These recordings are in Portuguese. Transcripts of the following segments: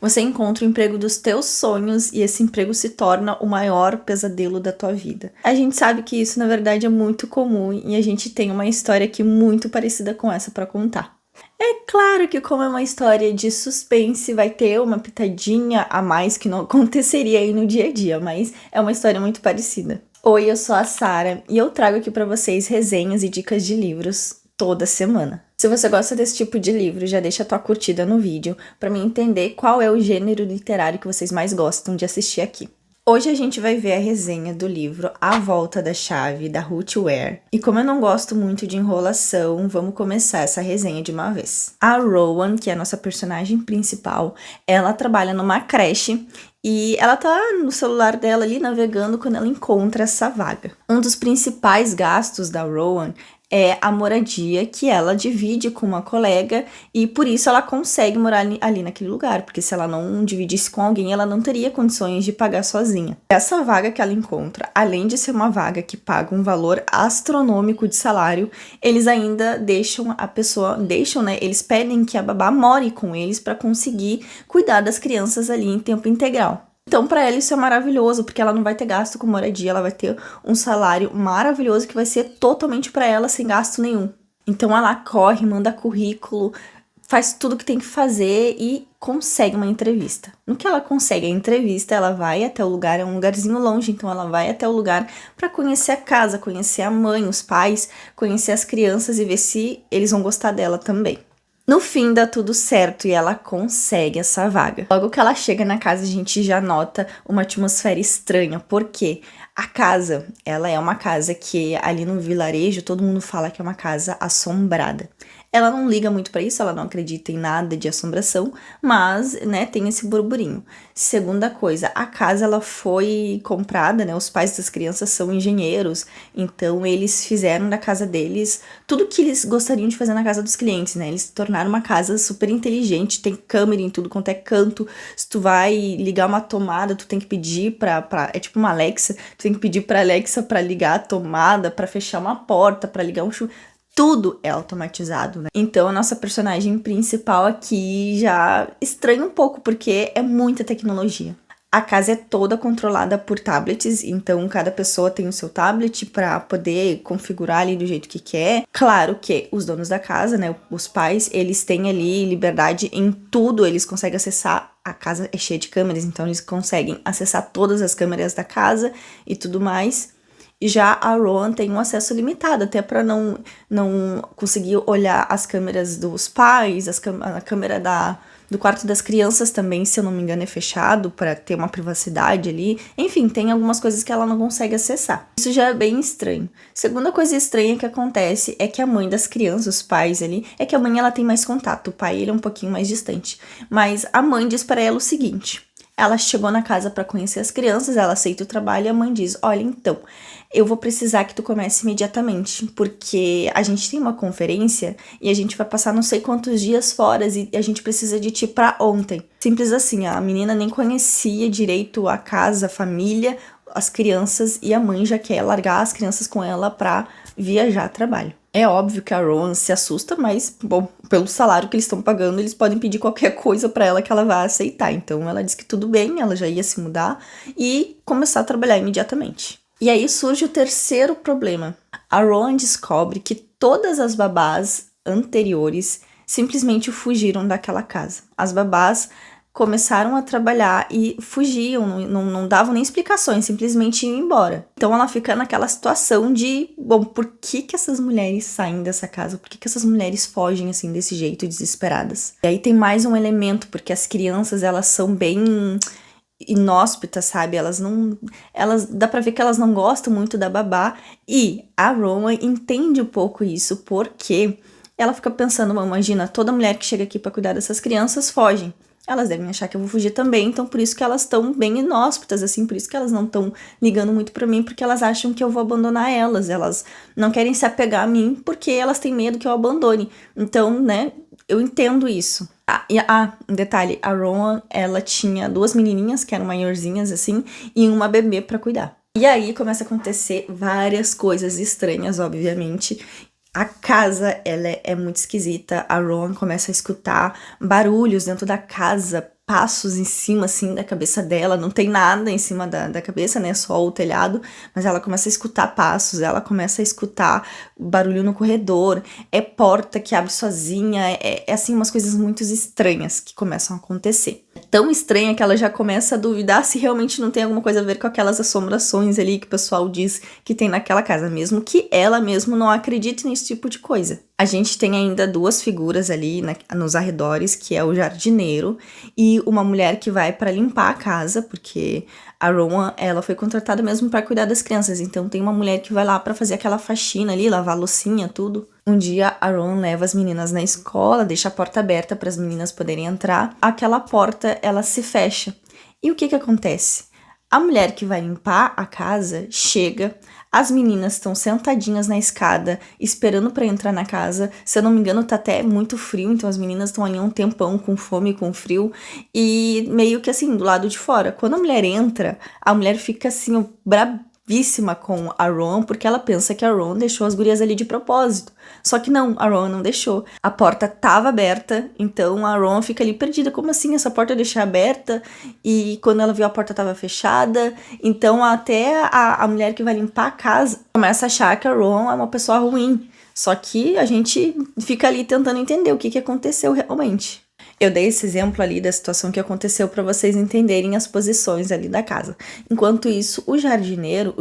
Você encontra o emprego dos teus sonhos e esse emprego se torna o maior pesadelo da tua vida. A gente sabe que isso, na verdade, é muito comum e a gente tem uma história aqui muito parecida com essa para contar. É claro que como é uma história de suspense, vai ter uma pitadinha a mais que não aconteceria aí no dia a dia, mas é uma história muito parecida. Oi, eu sou a Sara e eu trago aqui para vocês resenhas e dicas de livros toda semana. Se você gosta desse tipo de livro, já deixa a tua curtida no vídeo para mim entender qual é o gênero literário que vocês mais gostam de assistir aqui. Hoje a gente vai ver a resenha do livro A Volta da Chave, da Ruth Ware. E como eu não gosto muito de enrolação, vamos começar essa resenha de uma vez. A Rowan, que é a nossa personagem principal, ela trabalha numa creche e ela tá no celular dela ali navegando quando ela encontra essa vaga. Um dos principais gastos da Rowan é a moradia que ela divide com uma colega e por isso ela consegue morar ali naquele lugar, porque se ela não dividisse com alguém, ela não teria condições de pagar sozinha. Essa vaga que ela encontra, além de ser uma vaga que paga um valor astronômico de salário, eles ainda eles pedem que a babá more com eles para conseguir cuidar das crianças ali em tempo integral. Então, para ela isso é maravilhoso, porque ela não vai ter gasto com moradia, ela vai ter um salário maravilhoso que vai ser totalmente para ela, sem gasto nenhum. Então, ela corre, manda currículo, faz tudo que tem que fazer e consegue uma entrevista. No que ela consegue a entrevista, ela vai até o lugar, é um lugarzinho longe, então ela vai até o lugar para conhecer a casa, conhecer a mãe, os pais, conhecer as crianças e ver se eles vão gostar dela também. No fim, dá tudo certo e ela consegue essa vaga. Logo que ela chega na casa, a gente já nota uma atmosfera estranha, porque a casa, ela é uma casa que ali no vilarejo todo mundo fala que é uma casa assombrada. Ela não liga muito pra isso, ela não acredita em nada de assombração, mas, né, tem esse burburinho. Segunda coisa, a casa ela foi comprada, né, os pais das crianças são engenheiros, então eles fizeram da casa deles tudo que eles gostariam de fazer na casa dos clientes, né, eles tornaram uma casa super inteligente, tem câmera em tudo quanto é canto, se tu vai ligar uma tomada, tu tem que pedir é tipo uma Alexa, tu tem que pedir pra Alexa pra ligar a tomada, pra fechar uma porta, pra ligar um chuveiro. Tudo é automatizado, né? Então a nossa personagem principal aqui já estranha um pouco, porque é muita tecnologia. A casa é toda controlada por tablets, então cada pessoa tem o seu tablet para poder configurar ali do jeito que quer. Claro que os donos da casa, né, os pais, eles têm ali liberdade em tudo, eles conseguem acessar. A casa é cheia de câmeras, então eles conseguem acessar todas as câmeras da casa e tudo mais. Já a Rowan tem um acesso limitado, até para não conseguir olhar as câmeras dos pais, a câmera do quarto das crianças também, se eu não me engano, é fechado para ter uma privacidade ali. Enfim, tem algumas coisas que ela não consegue acessar. Isso já é bem estranho. Segunda coisa estranha que acontece é que a mãe das crianças, os pais ali, é que a mãe ela tem mais contato, o pai ele é um pouquinho mais distante. Mas a mãe diz para ela o seguinte: ela chegou na casa para conhecer as crianças, ela aceita o trabalho e a mãe diz: olha, então, eu vou precisar que tu comece imediatamente, porque a gente tem uma conferência e a gente vai passar não sei quantos dias fora e a gente precisa de ti pra ontem. Simples assim, a menina nem conhecia direito a casa, a família, as crianças e a mãe já quer largar as crianças com ela pra viajar a trabalho. É óbvio que a Rowan se assusta, mas, bom, pelo salário que eles estão pagando, eles podem pedir qualquer coisa pra ela que ela vai aceitar. Então ela diz que tudo bem, ela já ia se mudar e começar a trabalhar imediatamente. E aí surge o terceiro problema. A Rowan descobre que todas as babás anteriores simplesmente fugiram daquela casa. As babás começaram a trabalhar e fugiam, não davam nem explicações, simplesmente iam embora. Então ela fica naquela situação de, bom, por que essas mulheres saem dessa casa? Por que essas mulheres fogem assim desse jeito, desesperadas? E aí tem mais um elemento, porque as crianças, elas são bem inóspitas, sabe? Dá pra ver que elas não gostam muito da babá, e a Rowan entende um pouco isso, porque ela fica pensando, imagina, toda mulher que chega aqui pra cuidar dessas crianças fogem. Elas devem achar que eu vou fugir também, então por isso que elas estão bem inóspitas, assim, por isso que elas não estão ligando muito pra mim, porque elas acham que eu vou abandonar elas não querem se apegar a mim, porque elas têm medo que eu abandone. Então, né, eu entendo isso. Um detalhe, a Rowan, ela tinha 2 menininhas, que eram maiorzinhas, assim, e uma bebê pra cuidar. E aí começa a acontecer várias coisas estranhas, obviamente. A casa, ela é muito esquisita. A Rowan começa a escutar barulhos dentro da casa passos em cima, assim, da cabeça dela. Não tem nada em cima da cabeça, né? Só o telhado. Mas ela começa a escutar passos, ela começa a escutar barulho no corredor. É porta que abre sozinha. Assim, umas coisas muito estranhas que começam a acontecer. É tão estranha que ela já começa a duvidar se realmente não tem alguma coisa a ver com aquelas assombrações ali que o pessoal diz que tem naquela casa. Mesmo que ela mesmo não acredite nesse tipo de coisa. A gente tem ainda duas figuras ali nos arredores, que é o jardineiro e uma mulher que vai para limpar a casa, porque a Rowan, ela foi contratada mesmo para cuidar das crianças. Então tem uma mulher que vai lá para fazer aquela faxina ali, lavar a loucinha, tudo. Um dia a Rowan leva as meninas na escola, deixa a porta aberta para as meninas poderem entrar. Aquela porta, ela se fecha. E o que acontece? A mulher que vai limpar a casa chega, as meninas estão sentadinhas na escada, esperando para entrar na casa. Se eu não me engano, tá até muito frio, então as meninas estão ali há um tempão com fome, com frio, e meio que assim, do lado de fora. Quando a mulher entra, a mulher fica assim, bravíssima com a Rowan, porque ela pensa que a Rowan deixou as gurias ali de propósito. Só que não, a Rowan não deixou. A porta tava aberta, então a Rowan fica ali perdida. Como assim essa porta eu deixei aberta? E quando ela viu a porta tava fechada. Então até a mulher que vai limpar a casa começa a achar que a Rowan é uma pessoa ruim. Só que a gente fica ali tentando entender o que aconteceu realmente. Eu dei esse exemplo ali da situação que aconteceu para vocês entenderem as posições ali da casa. Enquanto isso, o jardineiro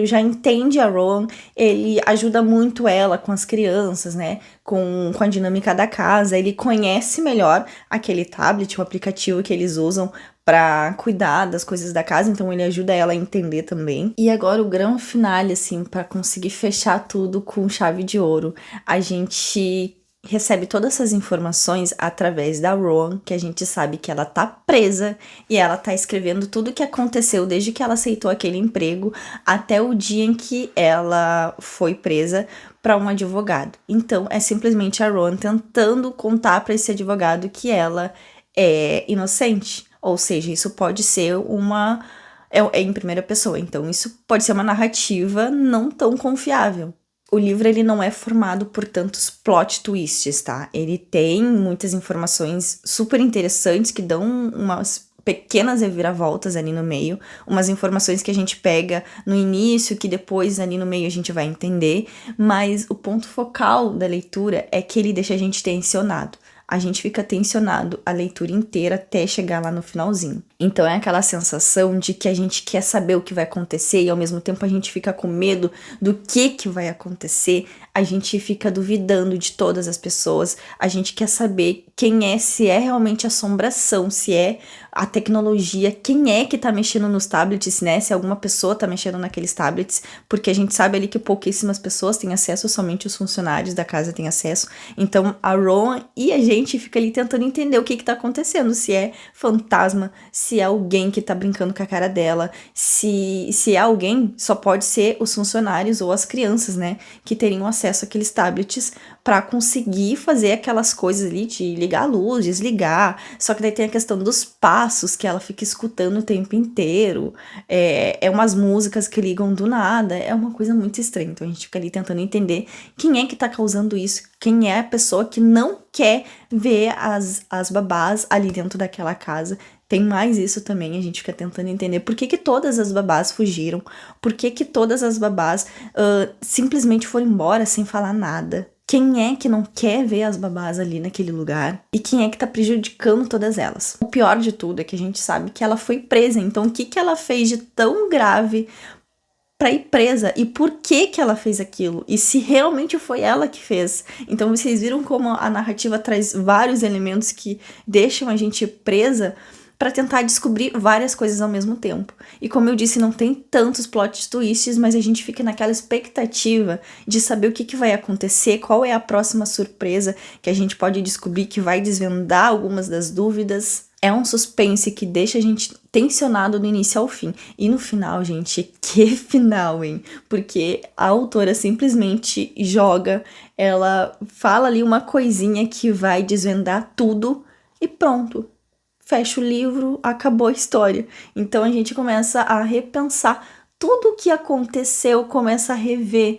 já entende a Rowan, ele ajuda muito ela com as crianças, né? Com a dinâmica da casa, ele conhece melhor aquele tablet, o aplicativo que eles usam para cuidar das coisas da casa, então ele ajuda ela a entender também. E agora o grande finale, assim, para conseguir fechar tudo com chave de ouro, a gente recebe todas essas informações através da Rowan, que a gente sabe que ela tá presa e ela tá escrevendo tudo o que aconteceu desde que ela aceitou aquele emprego até o dia em que ela foi presa para um advogado. Então é simplesmente a Rowan tentando contar para esse advogado que ela é inocente, ou seja, isso pode ser é em primeira pessoa, então isso pode ser uma narrativa não tão confiável. O livro, ele não é formado por tantos plot twists, tá? Ele tem muitas informações super interessantes que dão umas pequenas reviravoltas ali no meio, umas informações que a gente pega no início, que depois ali no meio a gente vai entender, mas o ponto focal da leitura é que ele deixa a gente tensionado. A gente fica tensionado a leitura inteira até chegar lá no finalzinho. Então é aquela sensação de que a gente quer saber o que vai acontecer e ao mesmo tempo a gente fica com medo do que vai acontecer, a gente fica duvidando de todas as pessoas, a gente quer saber quem é, se é realmente assombração, se é a tecnologia, quem é que tá mexendo nos tablets, né? Se alguma pessoa tá mexendo naqueles tablets, porque a gente sabe ali que pouquíssimas pessoas têm acesso, somente os funcionários da casa têm acesso. Então a Rowan e a gente fica ali tentando entender o que tá acontecendo, se é fantasma, se é alguém que tá brincando com a cara dela, se é alguém, só pode ser os funcionários ou as crianças, né, que teriam acesso àqueles tablets para conseguir fazer aquelas coisas ali de ligar a luz, desligar. Só que daí tem a questão dos passos que ela fica escutando o tempo inteiro, é umas músicas que ligam do nada, é uma coisa muito estranha. Então a gente fica ali tentando entender quem é que tá causando isso, quem é a pessoa que não quer ver as babás ali dentro daquela casa. Tem mais isso também, a gente fica tentando entender por que todas as babás fugiram, por que todas as babás simplesmente foram embora sem falar nada. Quem é que não quer ver as babás ali naquele lugar? E quem é que tá prejudicando todas elas? O pior de tudo é que a gente sabe que ela foi presa, então o que ela fez de tão grave para ir presa e por que ela fez aquilo e se realmente foi ela que fez. Então vocês viram como a narrativa traz vários elementos que deixam a gente presa para tentar descobrir várias coisas ao mesmo tempo. E como eu disse, não tem tantos plot twists, mas a gente fica naquela expectativa de saber o que vai acontecer, qual é a próxima surpresa que a gente pode descobrir que vai desvendar algumas das dúvidas. É um suspense que deixa a gente tensionado do início ao fim. E no final, gente, que final, hein? Porque a autora simplesmente joga, ela fala ali uma coisinha que vai desvendar tudo e pronto. Fecha o livro, acabou a história. Então a gente começa a repensar tudo o que aconteceu, começa a rever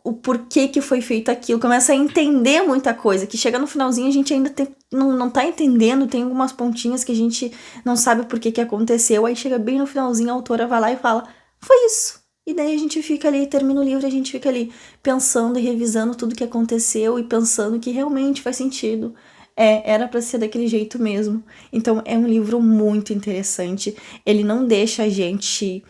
o porquê que foi feito aquilo, começa a entender muita coisa, que chega no finalzinho a gente ainda não tá entendendo, tem algumas pontinhas que a gente não sabe por que aconteceu, aí chega bem no finalzinho, a autora vai lá e fala, foi isso. E daí a gente fica ali, termina o livro, a gente fica ali pensando e revisando tudo que aconteceu e pensando que realmente faz sentido. Era pra ser daquele jeito mesmo. Então é um livro muito interessante. Ele não deixa a gente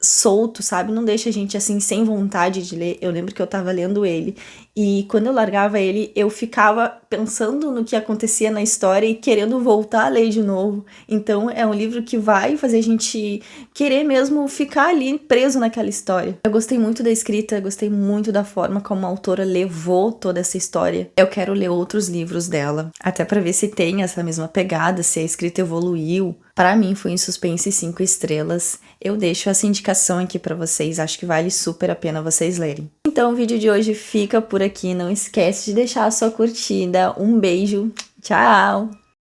solto, sabe? Não deixa a gente assim sem vontade de ler. Eu lembro que eu tava lendo ele e quando eu largava ele, eu ficava pensando no que acontecia na história e querendo voltar a ler de novo. Então é um livro que vai fazer a gente querer mesmo ficar ali preso naquela história. Eu gostei muito da escrita, gostei muito da forma como a autora levou toda essa história. Eu quero ler outros livros dela, até pra ver se tem essa mesma pegada, se a escrita evoluiu. Para mim foi um suspense 5 estrelas. Eu deixo essa indicação aqui para vocês, acho que vale super a pena vocês lerem. Então o vídeo de hoje fica por aqui, não esquece de deixar a sua curtida. Um beijo, tchau!